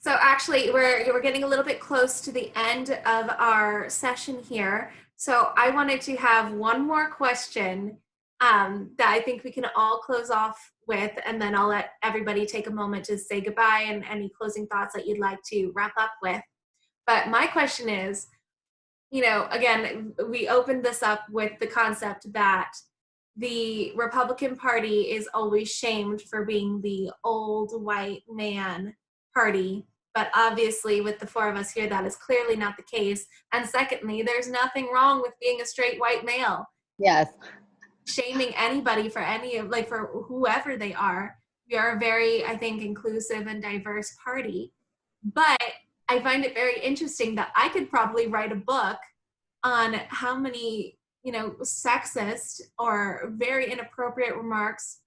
So actually, we're getting a little bit close to the end of our session here. So I wanted to have one more question that I think we can all close off with, and then I'll let everybody take a moment to say goodbye and any closing thoughts that you'd like to wrap up with. But my question is, again, we opened this up with the concept that the Republican Party is always shamed for being the old white man party. But obviously, with the four of us here, that is clearly not the case. And secondly, there's nothing wrong with being a straight white male. Yes. Shaming anybody for for whoever they are. We are a very, I think, inclusive and diverse party. But I find it very interesting that I could probably write a book on how many, sexist or very inappropriate remarks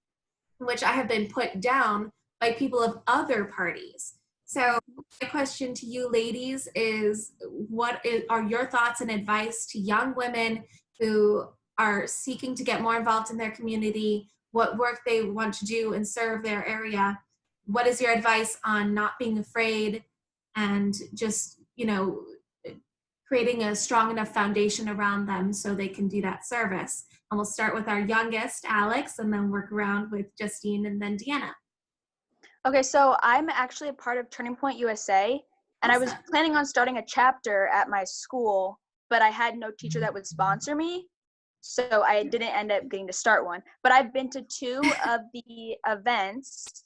which I have been put down by people of other parties. So my question to you ladies is, are your thoughts and advice to young women who are seeking to get more involved in their community, what work they want to do and serve their area? What is your advice on not being afraid and just, creating a strong enough foundation around them so they can do that service? And we'll start with our youngest, Alex, and then work around with Justine and then Deanna. Okay, so I'm actually a part of Turning Point USA, and I was planning on starting a chapter at my school, but I had no teacher that would sponsor me, so I didn't end up getting to start one. But I've been to 2 of the events,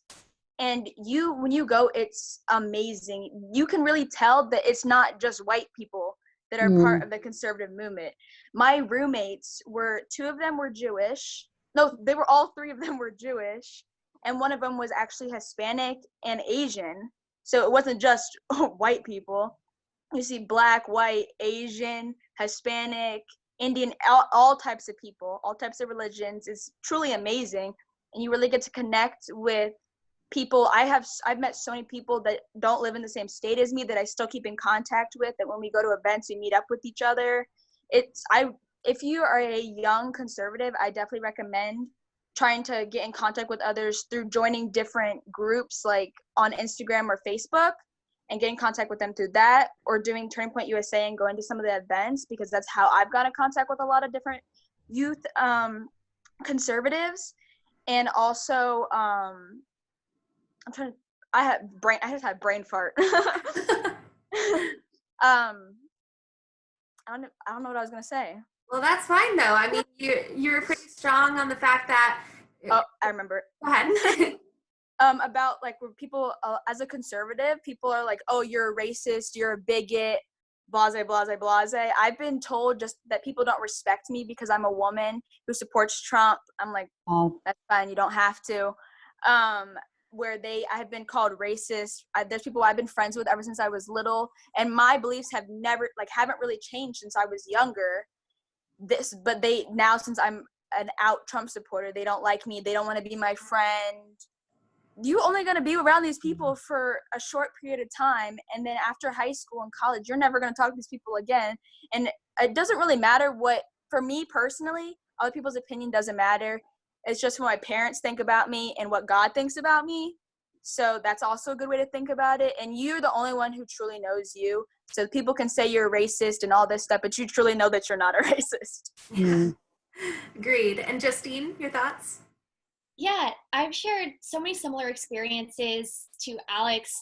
and when you go, it's amazing. You can really tell that it's not just white people that are part of the conservative movement. My roommates 2 of them were Jewish. No, all 3 of them were Jewish. And one of them was actually Hispanic and Asian. So it wasn't just white people. You see Black, white, Asian, Hispanic, Indian, all types of people, all types of religions. It's truly amazing. And you really get to connect with people. I've met so many people that don't live in the same state as me that I still keep in contact with, that when we go to events, we meet up with each other. If you are a young conservative, I definitely recommend trying to get in contact with others through joining different groups like on Instagram or Facebook and get in contact with them through that, or doing Turning Point USA and going to some of the events, because that's how I've got in contact with a lot of different youth conservatives. And also I just had brain fart. I don't know what I was gonna say. Well, that's fine though. I mean, you're pretty strong on the fact that. Oh, I remember. Go ahead. About like where people, as a conservative, people are like, "Oh, you're a racist, you're a bigot, blase, blase, blase." I've been told just that people don't respect me because I'm a woman who supports Trump. I'm like, oh, that's fine. You don't have to. I have been called racist. There's people I've been friends with ever since I was little, and my beliefs haven't really changed since I was younger. But now, since I'm an out Trump supporter, they don't like me. They don't want to be my friend. You're only going to be around these people for a short period of time, and then after high school and college, you're never going to talk to these people again. And it doesn't really matter for me personally, other people's opinion doesn't matter. It's just what my parents think about me and what God thinks about me. So that's also a good way to think about it. And you're the only one who truly knows you. So people can say you're a racist and all this stuff, but you truly know that you're not a racist. Yeah. Agreed. And Justine, your thoughts? Yeah, I've shared so many similar experiences to Alex.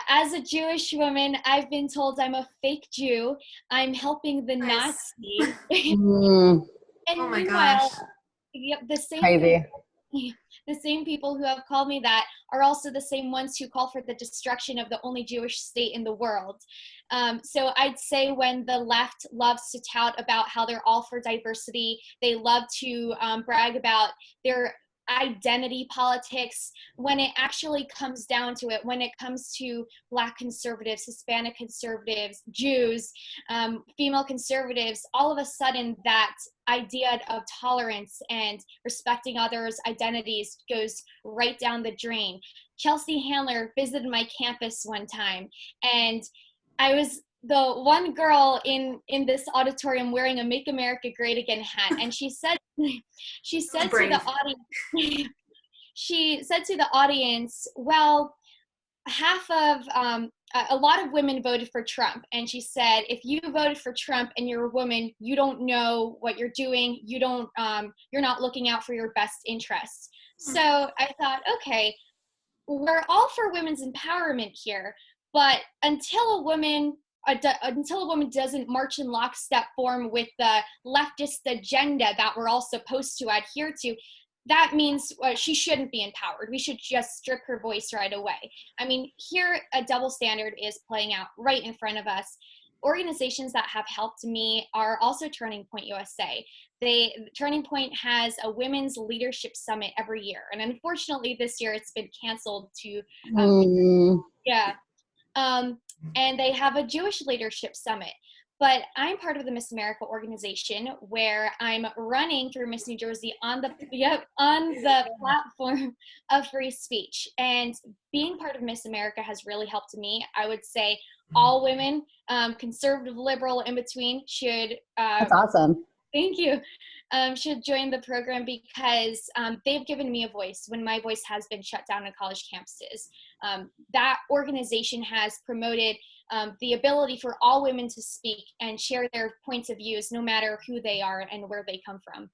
As a Jewish woman, I've been told I'm a fake Jew. I'm helping the Nazis. And oh my gosh. Yep, Crazy. The same people who have called me that are also the same ones who call for the destruction of the only Jewish state in the world. So I'd say when the left loves to tout about how they're all for diversity, they love to brag about their identity politics, when it actually comes down to it, when it comes to Black conservatives, Hispanic conservatives, Jews, female conservatives, all of a sudden that idea of tolerance and respecting others' identities goes right down the drain. Chelsea Handler visited my campus one time, and I was the one girl in this auditorium wearing a Make America Great Again hat, and she said to the audience, well, a lot of women voted for Trump, and she said, if you voted for Trump and you're a woman, you don't know what you're doing. You're not looking out for your best interests. So I thought, okay, we're all for women's empowerment here, but until a woman doesn't march in lockstep form with the leftist agenda that we're all supposed to adhere to, that means she shouldn't be empowered. We should just strip her voice right away. I mean, here a double standard is playing out right in front of us. Organizations that have helped me are also Turning Point USA. Turning Point has a women's leadership summit every year, and unfortunately this year it's been canceled to yeah. And they have a Jewish leadership summit. But I'm part of the Miss America organization, where I'm running through Miss New Jersey on the platform of free speech. And being part of Miss America has really helped me. I would say all women, conservative, liberal, in between, should That's awesome. Thank you. Should join the program, because they've given me a voice when my voice has been shut down on college campuses. That organization has promoted the ability for all women to speak and share their points of views, no matter who they are and where they come from.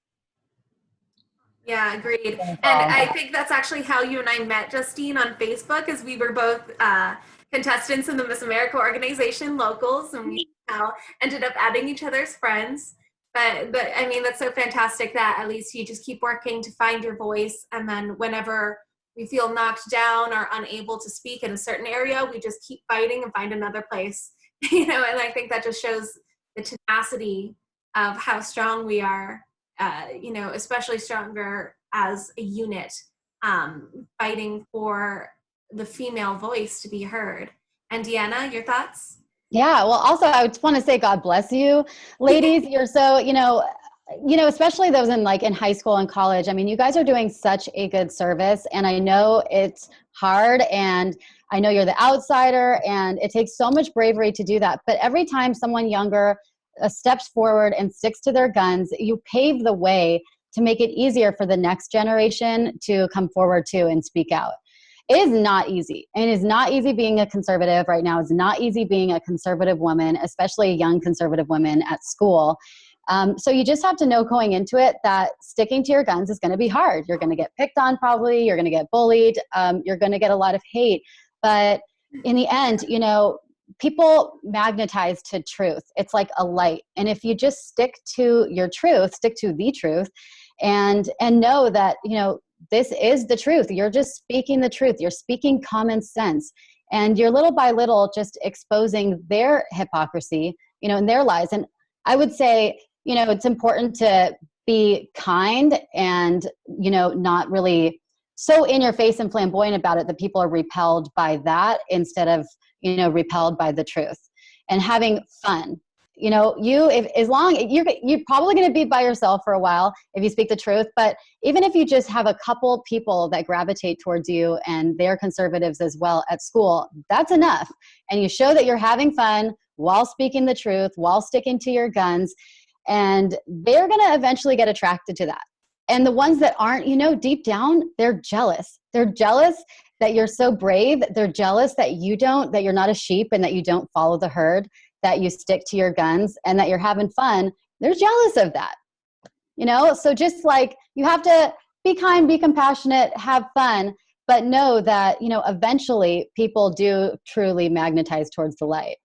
Yeah, agreed. And I think that's actually how you and I met, Justine, on Facebook, as we were both contestants in the Miss America organization, locals, and we now ended up adding each other's friends. But I mean, that's so fantastic that at least you just keep working to find your voice, and then whenever we feel knocked down or unable to speak in a certain area, we just keep fighting and find another place. And I think that just shows the tenacity of how strong we are, especially stronger as a unit, fighting for the female voice to be heard. And Deanna, your thoughts? Yeah, well, also, I just want to say God bless you, ladies. You're so, especially those in high school and college. I mean, you guys are doing such a good service, and I know it's hard, and I know you're the outsider, and it takes so much bravery to do that. But every time someone younger steps forward and sticks to their guns, you pave the way to make it easier for the next generation to come forward too and speak out. It is not easy. And it is not easy being a conservative right now. It's not easy being a conservative woman, especially a young conservative woman at school. So you just have to know going into it that sticking to your guns is going to be hard. You're going to get picked on probably. You're going to get bullied. You're going to get a lot of hate. But in the end, people magnetize to truth. It's like a light. And if you just stick to your truth, stick to the truth, and know that, this is the truth. You're just speaking the truth. You're speaking common sense. And you're little by little just exposing their hypocrisy, in their lies. And I would say, it's important to be kind and, not really so in your face and flamboyant about it that people are repelled by that instead of, repelled by the truth, and having fun. As long you're probably going to be by yourself for a while if you speak the truth, but even if you just have a couple people that gravitate towards you and they're conservatives as well at school, that's enough. And you show that you're having fun while speaking the truth, while sticking to your guns, and they're going to eventually get attracted to that. And the ones that aren't, deep down, they're jealous. They're jealous that you're so brave. They're jealous that that you're not a sheep and that you don't follow the herd, that you stick to your guns, and that you're having fun. They're jealous of that, So just you have to be kind, be compassionate, have fun, but know that, eventually people do truly magnetize towards the light.